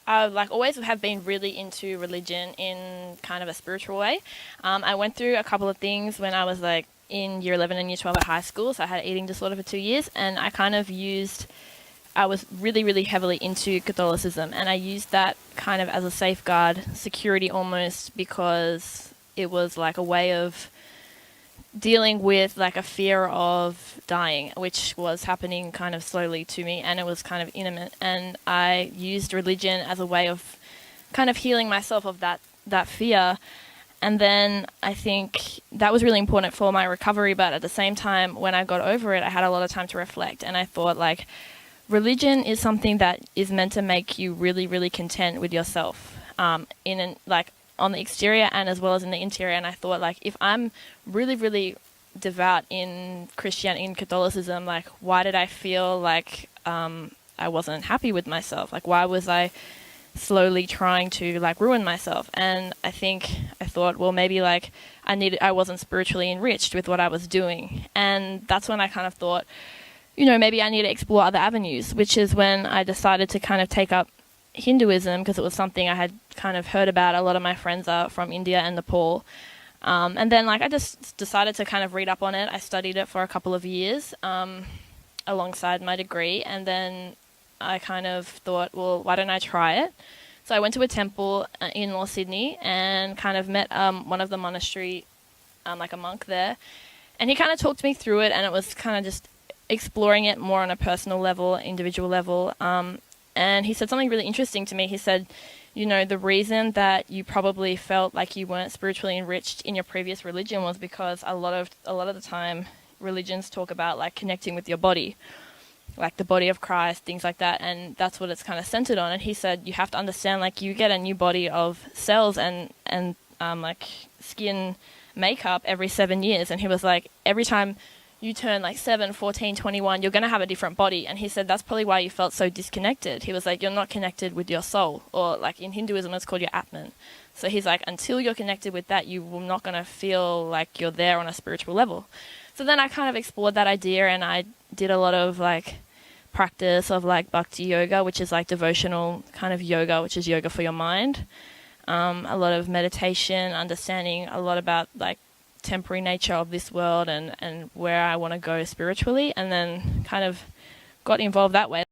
I like always have been really into religion in kind of a spiritual way. I went through a couple of things when I was like in year 11 and year 12 at high school. So I had an eating disorder for 2 years, and I was really, really heavily into Catholicism, and I used that kind of as a safeguard, security almost, because it was like a way of dealing with like a fear of dying, which was happening kind of slowly to me, and it was kind of intimate. And I used religion as a way of kind of healing myself of that fear. And then I think that was really important for my recovery, but at the same time, when I got over it, I had a lot of time to reflect, and I thought like religion is something that is meant to make you really, really content with yourself, like on the exterior and as well as in the interior. And I thought like, if I'm really, really devout in Christianity, in Catholicism, like why did I feel like I wasn't happy with myself? Like why was I slowly trying to like ruin myself? And I thought, well, maybe like I wasn't spiritually enriched with what I was doing. And that's when I kind of thought, maybe I need to explore other avenues, which is when I decided to kind of take up Hinduism, because it was something I had kind of heard about. A lot of my friends are from India and Nepal. And then like I just decided to kind of read up on it. I studied it for a couple of years alongside my degree. And then I kind of thought, well, why don't I try it? So I went to a temple in North Sydney and kind of met one of the monastery, like a monk there. And he kind of talked me through it, and it was kind of just exploring it more on a personal level, individual level. And he said something really interesting to me. He said, the reason that you probably felt like you weren't spiritually enriched in your previous religion was because a lot of the time religions talk about like connecting with your body, like the body of Christ, things like that, and that's what it's kind of centered on. And he said you have to understand, like, you get a new body of cells and like skin makeup every 7 years. And he was like, every time you turn like 7, 14, 21, you're going to have a different body. And he said that's probably why you felt so disconnected. He was like, you're not connected with your soul, or like in Hinduism it's called your Atman. So he's like, until you're connected with that, you're not going to feel like you're there on a spiritual level. So then I kind of explored that idea, and I did a lot of like practice of like bhakti yoga, which is like devotional kind of yoga, which is yoga for your mind. A lot of meditation, understanding a lot about like temporary nature of this world and where I want to go spiritually, and then kind of got involved that way.